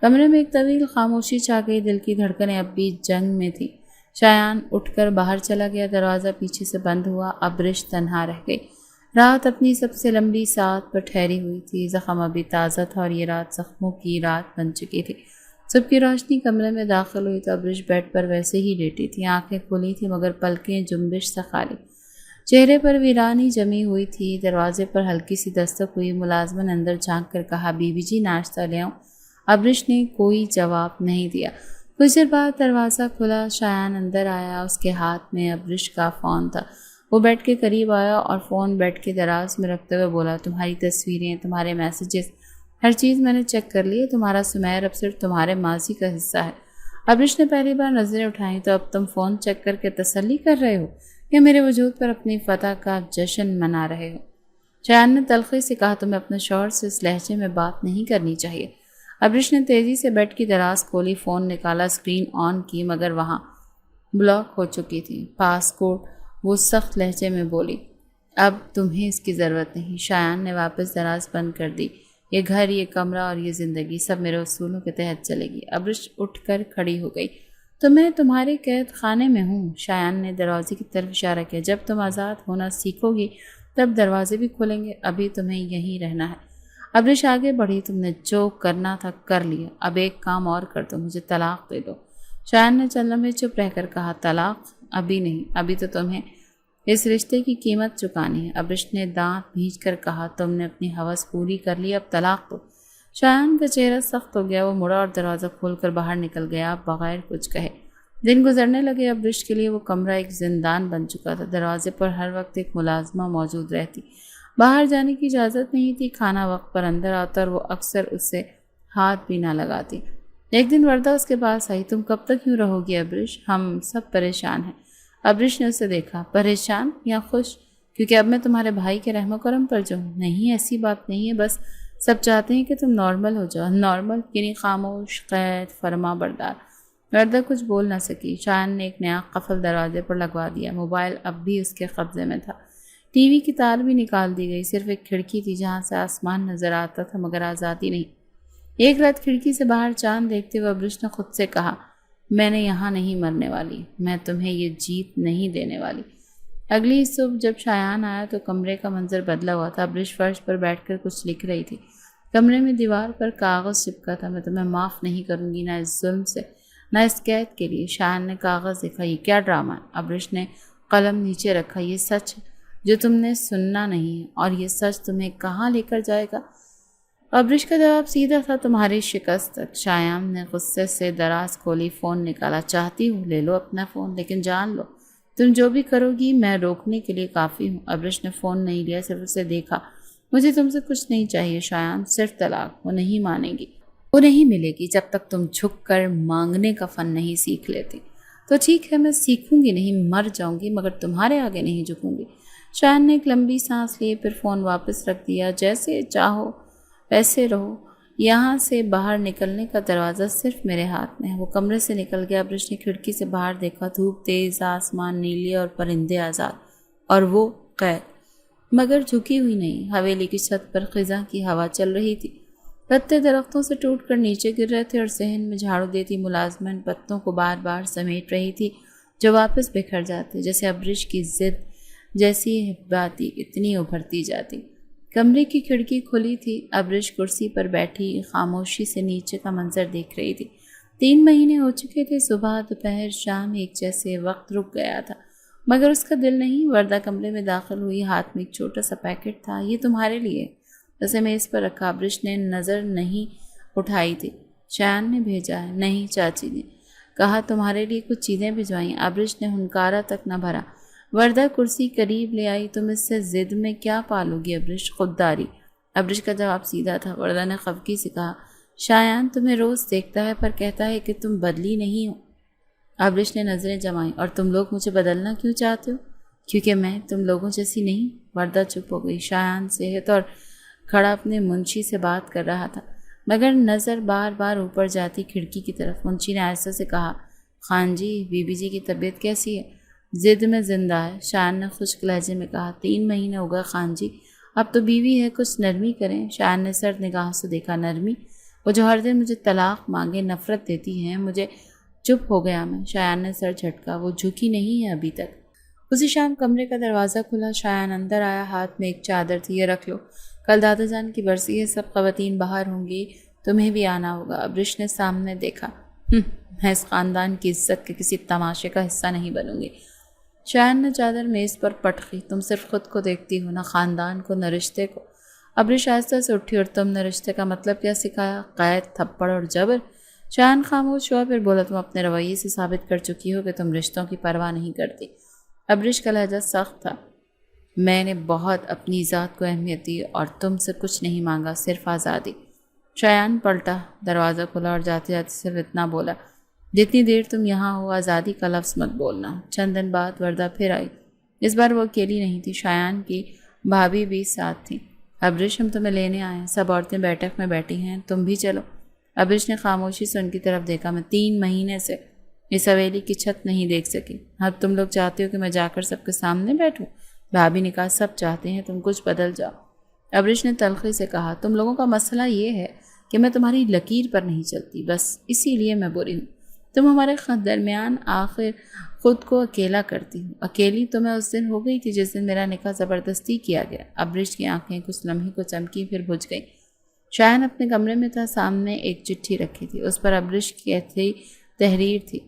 کمرے میں ایک طویل خاموشی چھا گئی، دل کی دھڑکنیں اب بھی جنگ میں تھی۔ شایان اٹھ کر باہر چلا گیا، دروازہ پیچھے سے بند ہوا۔ ابرش تنہا رہ گئی۔ رات اپنی سب سے لمبی ساعت پر ٹھہری ہوئی تھی، زخم ابھی تازہ تھا اور یہ رات زخموں کی رات بن چکی تھی۔ صبح کی روشنی کمرے میں داخل ہوئی تو ابرش بیڈ پر ویسے ہی لیٹی تھی، آنکھیں کھلی تھی مگر پلکیں جنبش سے خالی، چہرے پر ویرانی جمی ہوئی تھی۔ دروازے پر ہلکی سی دستک ہوئی، ملازمن اندر جھانک کر کہا، بیوی جی ناشتہ لے آؤں؟ ابرش نے کوئی جواب نہیں دیا۔ کچھ دیر بعد دروازہ کھلا، شایان اندر آیا، اس کے ہاتھ میں ابرش کا فون تھا۔ وہ بیٹھ کے قریب آیا اور فون بیٹھ کے دراز میں رکھتے ہوئے بولا، تمہاری تصویریں، تمہارے میسیجز، ہر چیز میں نے چیک کر لی ہے، تمہارا سمیر اب صرف تمہارے ماضی کا حصہ ہے۔ ابرش نے پہلی بار نظریں اٹھائیں، تو اب تم فون چیک کر کے تسلی کر رہے ہو یا میرے وجود پر اپنی فتح کا جشن منا رہے ہو؟ شایان نے تلخی سے کہا، تمہیں اپنے شوہر سے اس لہجے میں بات نہیں کرنی چاہیے۔ ابرش نے تیزی سے بیڈ کی دراز کھولی، فون نکالا، اسکرین آن کی، مگر وہاں بلاک ہو چکی تھی۔ پاس کوڈ، وہ سخت لہجے میں بولی، اب تمہیں اس کی ضرورت نہیں۔ شایان نے واپس دراز بند کر دی، یہ گھر، یہ کمرہ اور یہ زندگی سب میرے اصولوں کے تحت چلے گی۔ ابرش اٹھ کر کھڑی ہو گئی، تو میں تمہارے قید خانے میں ہوں۔ شایان نے دروازے کی طرف اشارہ کیا، جب تم آزاد ہونا سیکھو گی تب دروازے بھی کھولیں گے، ابھی تمہیں یہیں رہنا ہے۔ ابرش آگے بڑھی، تم نے جو کرنا تھا کر لیا، اب ایک کام اور کر دو، مجھے طلاق دے دو۔ شایان نے چند لمحے چپ رہ کر کہا، طلاق؟ ابھی نہیں، ابھی تو تمہیں اس رشتے کی قیمت چکانی ہے۔ ابرش نے دانت بھینچ کر کہا، تم نے اپنی ہوس پوری کر لی، اب طلاق دو۔ شایان کا چہرہ سخت ہو گیا، وہ مڑا اور دروازہ کھول کر باہر نکل گیا بغیر کچھ کہے۔ دن گزرنے لگے، ابرش کے لیے وہ کمرہ ایک زندان بن چکا تھا۔ دروازے پر ہر وقت ایک ملازمہ موجود رہتی، باہر جانے کی اجازت نہیں تھی، کھانا وقت پر اندر آتا اور وہ اکثر اس سے ہاتھ بھی نہ لگاتی۔ ایک دن وردہ اس کے پاس آئی۔ تم کب تک یوں رہو گی ابرش؟ ہم سب پریشان ہیں۔ ابرش نے اسے دیکھا۔ پریشان یا خوش؟ کیونکہ اب میں تمہارے بھائی کے رحم و کرم پر جاؤں؟ نہیں، ایسی بات نہیں ہے، بس سب چاہتے ہیں کہ تم نارمل ہو جاؤ۔ نارمل یعنی خاموش، قید، فرما بردار۔ وردہ کچھ بول نہ سکی۔ شایان نے ایک نیا قفل دروازے پر لگوا دیا۔ موبائل اب بھی اس کے قبضے میں تھا۔ ٹی وی کی تار بھی نکال دی گئی، صرف ایک کھڑکی تھی جہاں سے آسمان نظر آتا تھا مگر آزادی نہیں۔ ایک رات کھڑکی سے باہر چاند دیکھتے ہوئے ابرش نے خود سے کہا، میں نے یہاں نہیں مرنے والی، میں تمہیں یہ جیت نہیں دینے والی۔ اگلی صبح جب شایان آیا تو کمرے کا منظر بدلا ہوا تھا۔ ابرش فرش پر بیٹھ کر کچھ لکھ رہی تھی۔ کمرے میں دیوار پر کاغذ چپکا تھا، میں تمہیں معاف نہیں کروں گی، نہ اس ظلم سے، نہ اس قید کے لیے۔ شایان نے کاغذ دیکھا۔ یہ کیا ڈرامہ ہے؟ ابرش نے قلم نیچے رکھا۔ یہ سچ ہے جو تم نے سننا نہیں ہے، اور یہ سچ تمہیں کہاں لے کر جائے گا؟ ابرش کا جواب سیدھا تھا، تمہاری شکست تک۔ شایان نے غصے سے دراز کھولی، فون نکالا۔ چاہتی ہوں لے لو اپنا فون، لیکن جان لو تم جو بھی کرو گی میں روکنے کے لیے کافی ہوں۔ ابرش نے فون نہیں لیا، صرف اسے دیکھا۔ مجھے تم سے کچھ نہیں چاہیے شایان، صرف طلاق۔ وہ نہیں مانے گی، وہ نہیں ملے گی جب تک تم جھک کر مانگنے کا فن نہیں سیکھ لیتی۔ تو ٹھیک ہے، میں سیکھوں گی نہیں، مر جاؤں گی مگر تمہارے آگے نہیں جھکوں گی۔ شایان نے ایک لمبی سانس لی، پھر فون واپس رکھ دیا۔ جیسے چاہو ویسے رہو، یہاں سے باہر نکلنے کا دروازہ صرف میرے ہاتھ میں ہے۔ وہ کمرے سے نکل گیا۔ ابرش نے کھڑکی سے باہر دیکھا، دھوپ تیز، آسمان نیلے اور پرندے آزاد، اور وہ قید، مگر جھکی ہوئی نہیں۔ حویلی کی چھت پر خزاں کی ہوا چل رہی تھی، پتے درختوں سے ٹوٹ کر نیچے گر رہے تھے، اور ذہن میں جھاڑو دیتی ملازمن پتوں کو بار بار سمیٹ رہی تھی جو واپس بکھر جاتے، جیسے ابرش کی ضد جیسی باتی اتنی ابھرتی جاتی۔ کمرے کی کھڑکی کھلی تھی۔ ابرش کرسی پر بیٹھی خاموشی سے نیچے کا منظر دیکھ رہی تھی۔ 3 مہینے ہو چکے تھے، صبح دوپہر شام ایک جیسے، وقت رک گیا تھا مگر اس کا دل نہیں۔ وردہ کمرے میں داخل ہوئی، ہاتھ میں ایک چھوٹا سا پیکٹ تھا۔ یہ تمہارے لیے، اسے میز پر رکھا۔ ابرش نے نظر نہیں اٹھائی تھی۔ شایان نے بھیجا ہے؟ نہیں، چاچی نے کہا تمہارے لیے کچھ چیزیں بھجوائیں۔ ابرش نے ہنکارا تک نہ بھرا۔ وردہ کرسی قریب لے آئی۔ تم اس سے ضد میں کیا پالو گی ابرش؟ خودداری۔ ابرش کا جواب سیدھا تھا۔ وردہ نے خفگی سے کہا، شایان تمہیں روز دیکھتا ہے پر کہتا ہے کہ تم بدلی نہیں ہو۔ ابرش نے نظریں جمائیں۔ اور تم لوگ مجھے بدلنا کیوں چاہتے ہو؟ کیونکہ میں تم لوگوں جیسی نہیں۔ وردہ چپ ہو گئی۔ شایان صحت اور کھڑا اپنے منشی سے بات کر رہا تھا مگر نظر بار بار اوپر جاتی کھڑکی کی طرف۔ منشی نے آہستہ سے کہا، خان جی، بی بی جی کی طبیعت کیسی ہے؟ ضد میں زندہ ہے، شایان نے خشک لہجے میں کہا۔ 3 مہینے ہو گئے خان جی، اب تو بیوی ہے، کچھ نرمی کریں۔ شایان نے سرد نگاہوں سے دیکھا۔ نرمی؟ وہ جو ہر دن مجھے طلاق مانگے، نفرت دیتی ہیں مجھے۔ چپ ہو گیا میں۔ شایان نے سر جھٹکا۔ وہ جھکی نہیں ہے ابھی تک۔ اسی شام کمرے کا دروازہ کھلا، شایان اندر آیا، ہاتھ میں ایک چادر تھی۔ یہ رکھ لو، کل دادا جان کی برسی ہے، سب خواتین باہر ہوں گی، تمہیں بھی آنا ہوگا۔ ابرش نے سامنے دیکھا۔ میں اس خاندان کی عزت کے کسی تماشے کا حصہ نہیں بنوں گی۔ شایان نے چادر میز پر پٹکی۔ تم صرف خود کو دیکھتی ہو، نہ خاندان کو، نہ رشتے کو۔ ابرش آہستہ سے اٹھی۔ اور تم نے رشتے کا مطلب کیا سکھایا؟ قید، تھپڑ اور جبر۔ شایان خاموش ہوا، پھر بولا، تم اپنے رویے سے ثابت کر چکی ہو کہ تم رشتوں کی پرواہ نہیں کرتی۔ ابرش کا لہجہ سخت تھا۔ میں نے بہت اپنی ذات کو اہمیت دی اور تم سے کچھ نہیں مانگا، صرف آزادی۔ شایان پلٹا، دروازہ کھلا اور جاتے جاتے صرف اتنا بولا، جتنی دیر تم یہاں ہو آزادی کا لفظ مت بولنا۔ چند دن بعد وردہ پھر آئی۔ اس بار وہ اکیلی نہیں تھی، شایان کی بھابھی بھی ساتھ تھی۔ ابرش، ہم تمہیں لینے آئے ہیں، سب عورتیں بیٹھک میں بیٹھی ہیں، تم بھی چلو۔ ابرش نے خاموشی سے ان کی طرف دیکھا۔ میں 3 مہینے سے اس حویلی کی چھت نہیں دیکھ سکی، اب تم لوگ چاہتے ہو کہ میں جا کر سب کے سامنے بیٹھوں؟ بھابھی نے کہا، سب چاہتے ہیں، تم کچھ بدل جاؤ۔ ابرش نے تلخی سے کہا، تم لوگوں کا مسئلہ یہ ہے کہ میں تمہاری لکیر پر نہیں چلتی، بس اسی لیے میں بری ہوں۔ تم ہمارے درمیان آخر خود کو اکیلا کرتی ہوں۔ اکیلی تو میں اس دن ہو گئی تھی جس دن میرا نکاح زبردستی کیا گیا۔ ابرش کی آنکھیں کچھ لمحے کو چمکی، پھر بجھ گئیں۔ شایان اپنے کمرے میں تھا، سامنے ایک چٹھی رکھی تھی، اس پر ابرش کی ایسی تحریر تھی،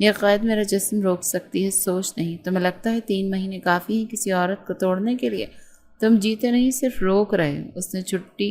یہ قید میرا جسم روک سکتی ہے، سوچ نہیں۔ تمہیں لگتا ہے 3 مہینے کافی ہیں کسی عورت کو توڑنے کے لیے؟ تم جیتے نہیں، صرف روک رہے ہو۔ اس نے چٹھی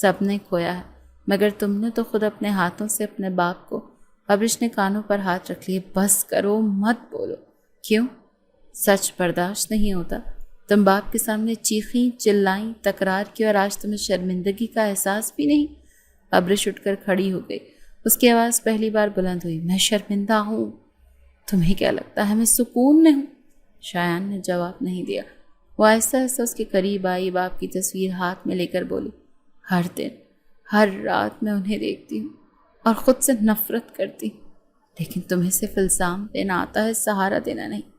سب نے کھویا ہے مگر تم نے تو خود اپنے ہاتھوں سے اپنے باپ کو۔ ابرش نے کانوں پر ہاتھ رکھ لیے۔ بس کرو، مت بولو۔ کیوں؟ سچ برداشت نہیں ہوتا؟ تم باپ کے سامنے چیخیں، چلائیں، تکرار کی، اور آج تمہیں شرمندگی کا احساس بھی نہیں؟ ابرش اٹھ کر کھڑی ہو گئی۔ اس کی آواز پہلی بار بلند ہوئی۔ میں شرمندہ ہوں؟ تمہیں کیا لگتا ہے میں سکون میں ہوں؟ شایان نے جواب نہیں دیا۔ وہ آہستہ آہستہ اس کے قریب آئی، باپ کی تصویر ہاتھ میں لے کر بولی، ہر دن، ہر رات میں انہیں دیکھتی ہوں اور خود سے نفرت کرتی ہوں، لیکن تمہیں صرف الزام دینا آتا ہے، سہارا دینا نہیں۔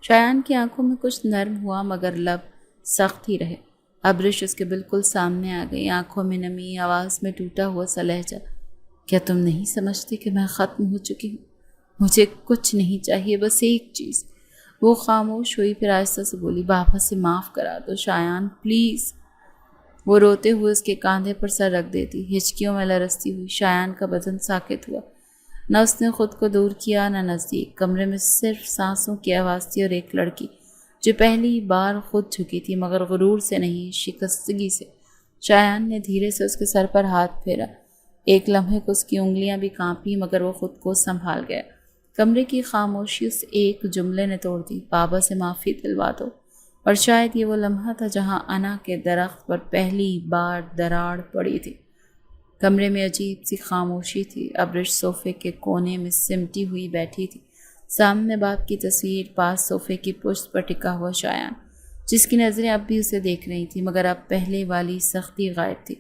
شایان کی آنکھوں میں کچھ نرم ہوا مگر لب سخت ہی رہے۔ ابرش اس کے بالکل سامنے آ گئی، آنکھوں میں نمی، آواز میں ٹوٹا ہوا سا لہجہ۔ کیا تم نہیں سمجھتی کہ میں ختم ہو چکی ہوں؟ مجھے کچھ نہیں چاہیے، بس ایک چیز۔ وہ خاموش ہوئی، پھر آہستہ سے بولی، بابا سے معاف کرا دو شایان، پلیز۔ وہ روتے ہوئے اس کے کاندھے پر سر رکھ دیتی، ہچکیوں میں لرزتی ہوئی۔ شایان کا بدن ساکت ہوا، نہ اس نے خود کو دور کیا نہ نزدیک۔ کمرے میں صرف سانسوں کی آواز تھی اور ایک لڑکی جو پہلی بار خود جھکی تھی مگر غرور سے نہیں، شکستگی سے۔ شایان نے دھیرے سے اس کے سر پر ہاتھ پھیرا۔ ایک لمحے کو اس کی انگلیاں بھی کانپی مگر وہ خود کو سنبھال گیا۔ کمرے کی خاموشی اس ایک جملے نے توڑ دی، بابا سے معافی دلوا دو۔ اور شاید یہ وہ لمحہ تھا جہاں انا کے درخت پر پہلی بار دراڑ پڑی تھی۔ کمرے میں عجیب سی خاموشی تھی۔ ابرش صوفے کے کونے میں سمٹی ہوئی بیٹھی تھی، سامنے باپ کی تصویر، پاس صوفے کی پشت پر ٹکا ہوا شایان، جس کی نظریں اب بھی اسے دیکھ رہی تھی مگر اب پہلے والی سختی غائب تھی۔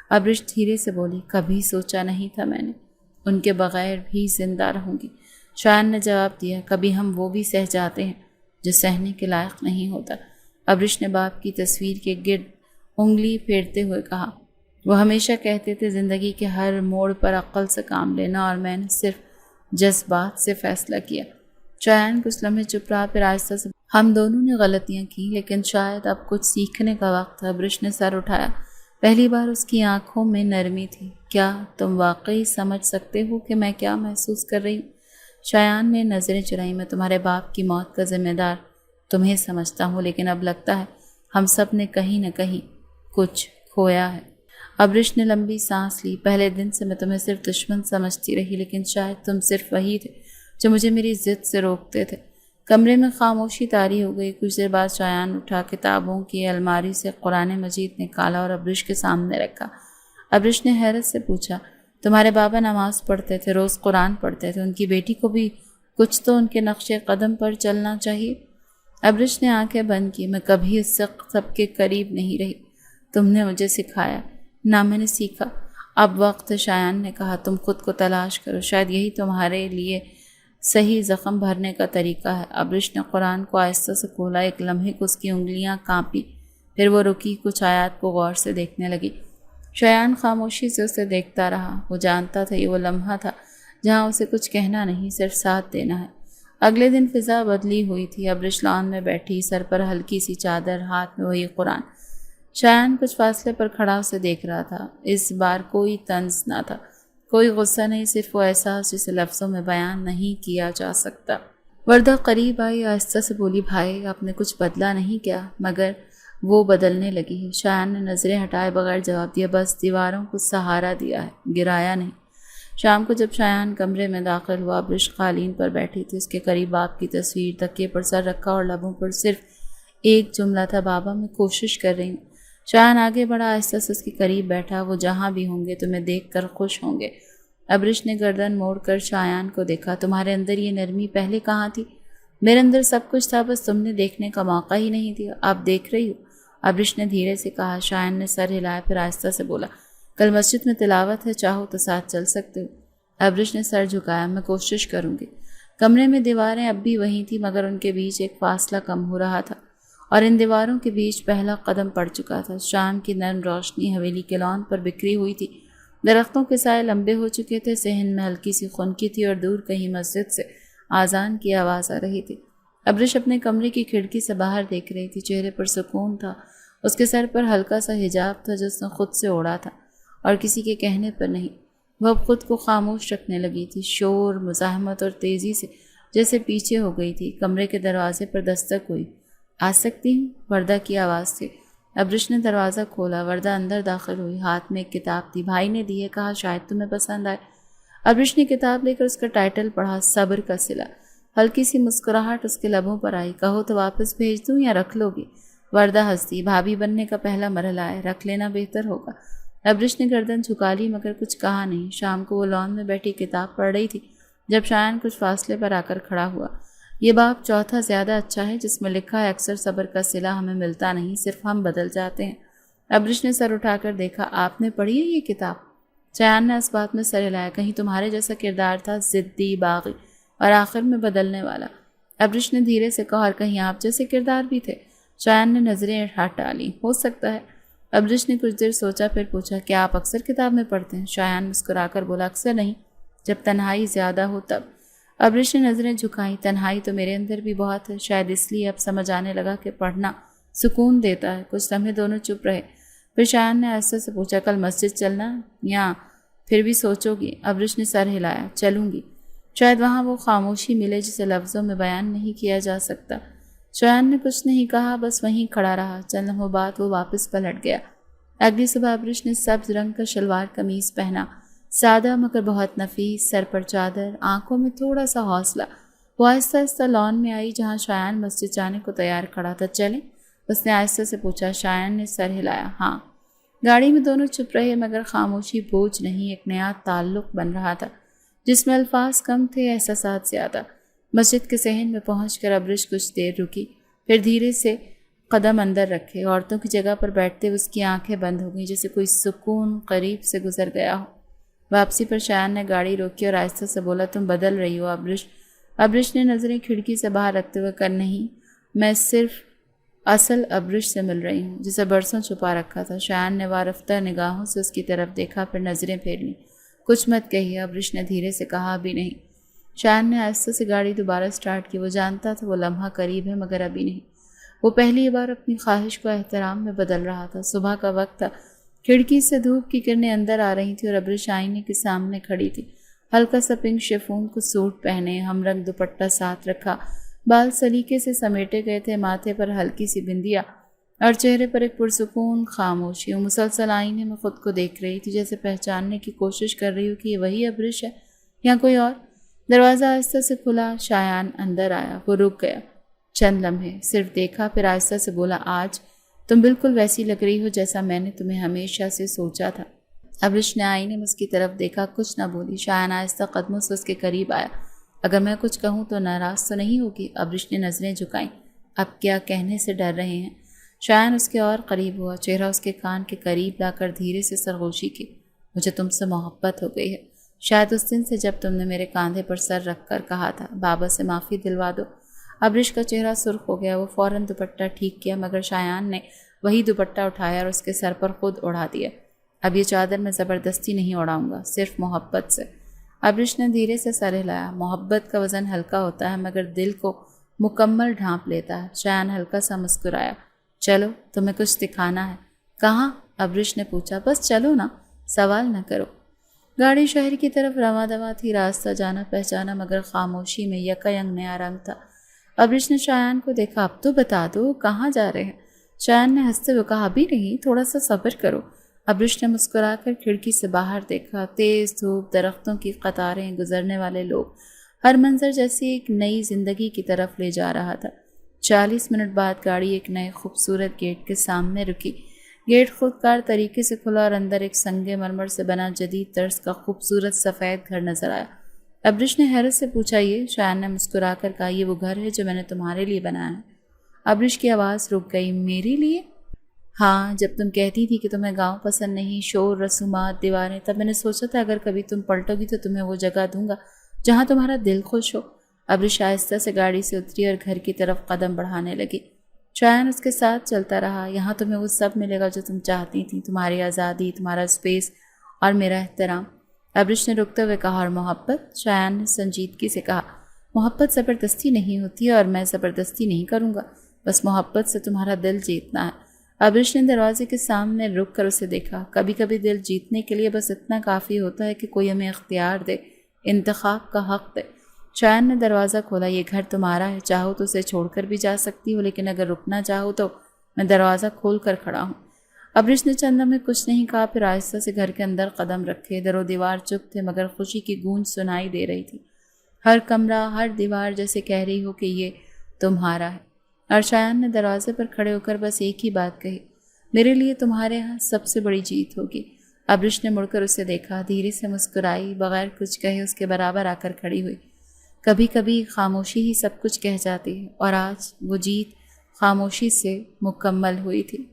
ابرش دھیرے سے بولی، کبھی سوچا نہیں تھا میں نے ان کے بغیر بھی زندہ رہوں گی۔ شایان نے جواب دیا، کبھی ہم وہ بھی سہ جاتے ہیں جو سہنے کے لائق نہیں ہوتا۔ ابرش نے باپ کی تصویر کے گرد انگلی پھیرتے ہوئے کہا، وہ ہمیشہ کہتے تھے زندگی کے ہر موڑ پر عقل سے کام لینا، اور میں نے صرف جذبات سے فیصلہ کیا۔ شایان کچھ لمحے چپ رہا، پھر آہستہ سے، ہم دونوں نے غلطیاں کی لیکن شاید اب کچھ سیکھنے کا وقت ہے۔ ابرش نے سر اٹھایا، پہلی بار اس کی آنکھوں میں نرمی تھی۔ کیا تم واقعی سمجھ سکتے ہو کہ میں کیا محسوس کر رہی ہوں؟ شایان نے نظریں چرائیں، میں تمہارے باپ کی موت کا ذمہ دار تمہیں سمجھتا ہوں، لیکن اب لگتا ہے ہم سب نے کہیں نہ کہیں کچھ کھویا ہے۔ ابرش نے لمبی سانس لی، پہلے دن سے میں تمہیں صرف دشمن سمجھتی رہی، لیکن شاید تم صرف وہی تھے جو مجھے میری ضد سے روکتے تھے۔ کمرے میں خاموشی طاری ہو گئی۔ کچھ دیر بعد شایان اٹھا، کتابوں کی الماری سے قرآن مجید نکالا اور ابرش کے سامنے رکھا۔ ابرش نے حیرت سے پوچھا، تمہارے بابا نماز پڑھتے تھے، روز قرآن پڑھتے تھے، ان کی بیٹی کو بھی کچھ تو ان کے نقش قدم پر چلنا چاہیے۔ ابرش نے آنکھیں بند کی، میں کبھی اس سے سب کے قریب نہیں رہی، تم نے مجھے سکھایا، نہ میں نے سیکھا۔ اب وقت ہے، شایان نے کہا، تم خود کو تلاش کرو، شاید یہی تمہارے لیے صحیح زخم بھرنے کا طریقہ ہے۔ ابرش نے قرآن کو آہستہ سے کھولا، ایک لمحے کو اس کی انگلیاں کانپی، پھر وہ رکی، کچھ آیات کو غور سے دیکھنے لگی۔ شایان خاموشی سے اسے دیکھتا رہا، وہ جانتا تھا یہ وہ لمحہ تھا جہاں اسے کچھ کہنا نہیں، صرف ساتھ دینا ہے۔ اگلے دن فضا بدلی ہوئی تھی۔ ابرش لان میں بیٹھی، سر پر ہلکی سی چادر، ہاتھ میں وہی قرآن۔ شایان کچھ فاصلے پر کھڑا اسے دیکھ رہا تھا۔ اس بار کوئی طنز نہ تھا، کوئی غصہ نہیں، صرف وہ احساس جسے لفظوں میں بیان نہیں کیا جا سکتا۔ وردہ قریب آئی، آہستہ سے بولی، بھائی آپ نے کچھ بدلا نہیں کیا، مگر وہ بدلنے لگی ہے۔ شایان نے نظریں ہٹائے بغیر جواب دیا، بس دیواروں کو سہارا دیا ہے، گرایا نہیں۔ شام کو جب شایان کمرے میں داخل ہوا، ابرش قالین پر بیٹھی تھی، اس کے قریب باپ کی تصویر، تکیے پر سر رکھا اور لبوں پر صرف ایک جملہ تھا، بابا میں کوشش کر رہی ہوں۔ شایان آگے بڑھا، آہستہ سے اس کے قریب بیٹھا، وہ جہاں بھی ہوں گے تمہیں دیکھ کر خوش ہوں گے۔ ابرش نے گردن موڑ کر شایان کو دیکھا، تمہارے اندر یہ نرمی پہلے کہاں تھی؟ میرے اندر سب کچھ تھا، بس تم نے دیکھنے کا موقع ہی نہیں دیا، آپ دیکھ رہی ہو؟ ابرش نے دھیرے سے کہا۔ شایان نے سر ہلایا، پھر آہستہ سے بولا، کل مسجد میں تلاوت ہے، چاہو تو ساتھ چل سکتے ہو۔ ابرش نے سر جھکایا، میں کوشش کروں گی۔ کمرے میں دیواریں اب بھی وہی تھیں مگر ان کے بیچ ایک فاصلہ کم ہو رہا تھا، اور ان دیواروں کے بیچ پہلا قدم پڑ چکا تھا۔ شام کی نرم روشنی حویلی کے لان پر بکھری ہوئی تھی، درختوں کے سائے لمبے ہو چکے تھے، صحن میں ہلکی سی خنکی تھی اور دور کہیں مسجد سے آذان کی آواز آ رہی تھی۔ ابرش اپنے کمرے کی کھڑکی سے باہر دیکھ رہی تھی، چہرے پر سکون تھا، اس کے سر پر ہلکا سا حجاب تھا جو اس نے خود سے اوڑھا تھا اور کسی کے کہنے پر نہیں۔ وہ اب خود کو خاموش رکھنے لگی تھی، شور، مزاحمت اور تیزی سے جیسے پیچھے ہو گئی تھی۔ کمرے کے دروازے پر دستک ہوئی۔ آ سکتی ہوں؟ وردہ کی آواز تھی۔ ابرش نے دروازہ کھولا، وردہ اندر داخل ہوئی، ہاتھ میں ایک کتاب تھی۔ بھائی نے دی ہے، کہا شاید تمہیں پسند آئے۔ ابرش نے کتاب لے کر اس کا ٹائٹل پڑھا، صبر کا صلہ۔ ہلکی سی مسکراہٹ اس کے لبوں پر آئی۔ کہو تو واپس بھیج دوں یا رکھ لو گی؟ وردہ ہنسی، بھابھی بننے کا پہلا مرحلہ ہے، رکھ لینا بہتر ہوگا۔ ابرش نے گردن جھکا لی مگر کچھ کہا نہیں۔ شام کو وہ لان میں بیٹھی کتاب پڑھ رہی تھی جب شایان کچھ فاصلے پر آ کر کھڑا ہوا۔ یہ باب چوتھا زیادہ اچھا ہے، جس میں لکھا ہے اکثر صبر کا صلہ ہمیں ملتا نہیں، صرف ہم بدل جاتے ہیں۔ ابرش نے سر اٹھا کر دیکھا، آپ نے پڑھی ہے یہ کتاب؟ شایان نے اس بات میں سر ہلایا، کہیں تمہارے جیسا کردار تھا، ضدی، باغی اور آخر میں بدلنے والا؟ ابرش نے دھیرے سے کہا، اور کہیں آپ جیسے کردار بھی تھے؟ شایان نے نظریں ہٹ ڈالی، ہو سکتا ہے۔ ابرش نے کچھ دیر سوچا، پھر پوچھا، کیا آپ اکثر کتاب میں پڑھتے ہیں؟ شایان مسکرا کر بولا، اکثر نہیں، جب تنہائی زیادہ ہو تب۔ ابرش نے نظریں جھکائیں، تنہائی تو میرے اندر بھی بہت ہے، شاید اس لیے اب سمجھ آنے لگا کہ پڑھنا سکون دیتا ہے۔ کچھ لمحے دونوں چپ رہے، پھر شایان نے ایسے سے پوچھا، کل مسجد چلنا یا پھر بھی سوچو گی؟ ابرش نے سر ہلایا، چلوں گی۔ شاید وہاں وہ خاموشی ملے جسے لفظوں میں بیان نہیں کیا جا سکتا۔ شایان نے کچھ نہیں کہا، بس وہیں کھڑا رہا۔ چند لمحوں بعد وہ واپس پلٹ گیا۔ اگلی صبح ابرش نے سبز رنگ کا شلوار قمیص پہنا، سادہ مگر بہت نفیس، سر پر چادر، آنکھوں میں تھوڑا سا حوصلہ۔ وہ آہستہ آہستہ لان میں آئی جہاں شایان مسجد جانے کو تیار کھڑا تھا۔ چلیں؟ اس نے آہستہ سے پوچھا۔ شایان نے سر ہلایا، ہاں۔ گاڑی میں دونوں چپ رہے مگر خاموشی بوجھ نہیں، ایک نیا تعلق بن رہا تھا جس میں الفاظ کم تھے، احساسات زیادہ۔ مسجد کے صحن میں پہنچ کر ابرش کچھ دیر رکی، پھر دھیرے سے قدم اندر رکھے۔ عورتوں کی جگہ پر بیٹھتے اس کی آنکھیں بند ہو گئیں، جیسے کوئی سکون قریب سے گزر گیا ہو۔ واپسی پر شایان نے گاڑی روکی اور آہستہ سے بولا، تم بدل رہی ہو ابرش۔ ابرش نے نظریں کھڑکی سے باہر رکھتے ہوئے کہا، نہیں، میں صرف اصل ابرش سے مل رہی ہوں جسے برسوں چھپا رکھا تھا۔ شایان نے وارفتہ نگاہوں سے اس کی طرف دیکھا، پھر نظریں پھیر لیں۔ کچھ مت کہیے، ابرش نے دھیرے سے کہا، ابھی نہیں۔ شایان نے آہستہ سے گاڑی دوبارہ سٹارٹ کی۔ وہ جانتا تھا وہ لمحہ قریب ہے مگر ابھی نہیں۔ وہ پہلی بار اپنی خواہش کو احترام میں بدل رہا تھا۔ صبح کا وقت تھا، کھڑکی سے دھوپ کی کرنیں اندر آ رہی تھیں اور ابرش آئینے کے سامنے کھڑی تھی۔ ہلکا سا پنک شیفون کو سوٹ پہنے، ہم رنگ دوپٹہ ساتھ رکھا، بال سلیقے سے سمیٹے گئے تھے، ماتھے پر ہلکی سی بندیا اور چہرے پر ایک پرسکون خاموشی۔ وہ مسلسل آئینے میں خود کو دیکھ رہی تھی، جیسے پہچاننے کی کوشش کر رہی ہو کہ یہ وہی ابرش ہے یا کوئی اور۔ دروازہ آہستہ سے کھلا، شایان اندر آیا۔ وہ رک گیا چند لمحے، صرف دیکھا، پھر آہستہ سے بولا، آج تم بالکل ویسی لگ رہی ہو جیسا میں نے تمہیں ہمیشہ سے سوچا تھا۔ ابرش نے آئینے میں اس کی طرف دیکھا، کچھ نہ بولی۔ شایان آہستہ قدموں سے اس کے قریب آیا۔ اگر میں کچھ کہوں تو ناراض تو نہیں ہوگی؟ ابرش نے نظریں جھکائیں، اب کیا کہنے سے ڈر رہے ہیں؟ شایان اس کے اور قریب ہوا، چہرہ اس کے کان کے قریب لا کر دھیرے سے سرگوشی کی، مجھے تم سے محبت ہو گئی ہے، شاید اس دن سے جب تم نے میرے کاندھے پر سر رکھ کر کہا تھا، بابا سے معافی دلوا دو۔ ابرش کا چہرہ سرخ ہو گیا، وہ فوراً دوپٹہ ٹھیک کیا مگر شایان نے وہی دوپٹہ اٹھایا اور اس کے سر پر خود اڑا دیا۔ اب یہ چادر میں زبردستی نہیں اڑاؤں گا، صرف محبت سے۔ ابرش نے دھیرے سے سر ہلایا۔ محبت کا وزن ہلکا ہوتا ہے مگر دل کو مکمل ڈھانپ لیتا ہے۔ شایان ہلکا سا مسکرایا، چلو تمہیں کچھ دکھانا ہے۔ کہاں؟ ابرش نے پوچھا۔ بس چلو نا، سوال نہ کرو۔ گاڑی شہر کی طرف رواں دواں تھی، راستہ جانا پہچانا مگر خاموشی میں یکا یک نیا رنگ تھا۔ ابرش نے شایان کو دیکھا، اب تو بتا دو کہاں جا رہے ہیں؟ شایان نے ہنستے ہوئے کہا، ابھی نہیں، تھوڑا سا صبر کرو۔ ابرش نے مسکرا کر کھڑکی سے باہر دیکھا، تیز دھوپ، درختوں کی قطاریں، گزرنے والے لوگ، ہر منظر جیسے ایک نئی زندگی کی طرف لے جا رہا تھا۔ 40 منٹ بعد گاڑی ایک نئے خوبصورت گیٹ کے سامنے رکی۔ گیٹ خودکار طریقے سے کھلا اور اندر ایک سنگ مرمر سے بنا جدید طرز کا خوبصورت سفید گھر نظر آیا۔ ابرش نے حیرت سے پوچھا، یہ؟ شایان نے مسکرا کر کہا، یہ وہ گھر ہے جو میں نے تمہارے لیے بنایا ہے۔ ابرش کی آواز رک گئی، میرے لیے؟ ہاں، جب تم کہتی تھی کہ تمہیں گاؤں پسند نہیں، شور، رسومات، دیواریں، تب میں نے سوچا تھا اگر کبھی تم پلٹو گی تو تمہیں وہ جگہ دوں گا جہاں تمہارا دل خوش ہو۔ ابرش آہستہ سے گاڑی سے اتری اور گھر کی طرف قدم بڑھانے لگی۔ شایان اس کے ساتھ چلتا رہا، یہاں تمہیں وہ سب ملے گا جو تم چاہتی تھی، تمہاری آزادی، تمہارا اسپیس اور میرا احترام۔ ابرش نے رکتے ہوئے کہا، اور محبت؟ شایان نے سنجیدگی سے کہا، محبت زبردستی نہیں ہوتی اور میں زبردستی نہیں کروں گا، بس محبت سے تمہارا دل جیتنا ہے۔ ابرش نے دروازے کے سامنے رک کر اسے دیکھا، کبھی کبھی دل جیتنے کے لیے بس اتنا کافی ہوتا ہے کہ کوئی ہمیں اختیار دے، انتخاب کا حق دے۔ شایان نے دروازہ کھولا، یہ گھر تمہارا ہے، چاہو تو اسے چھوڑ کر بھی جا سکتی ہو، لیکن اگر رکنا چاہو تو میں دروازہ کھول کر کھڑا ہوں۔ ابرش نے چند لمحے کچھ نہیں کہا، پھر آہستہ سے گھر کے اندر قدم رکھے۔ در و دیوار چپ تھے مگر خوشی کی گونج سنائی دے رہی تھی۔ ہر کمرہ، ہر دیوار جیسے کہہ رہی ہو کہ یہ تمہارا ہے۔ اور شایان نے دروازے پر کھڑے ہو کر بس ایک ہی بات کہی، میرے لیے تمہارے ہاں سب سے بڑی جیت ہوگی۔ ابرش نے مڑ کر اسے دیکھا، دھیرے سے مسکرائی، بغیر کچھ کہے اس کے برابر آ کر کھڑی ہوئی۔ کبھی کبھی خاموشی ہی سب کچھ کہہ جاتی ہے، اور آج وہ جیت خاموشی سے مکمل ہوئی تھی۔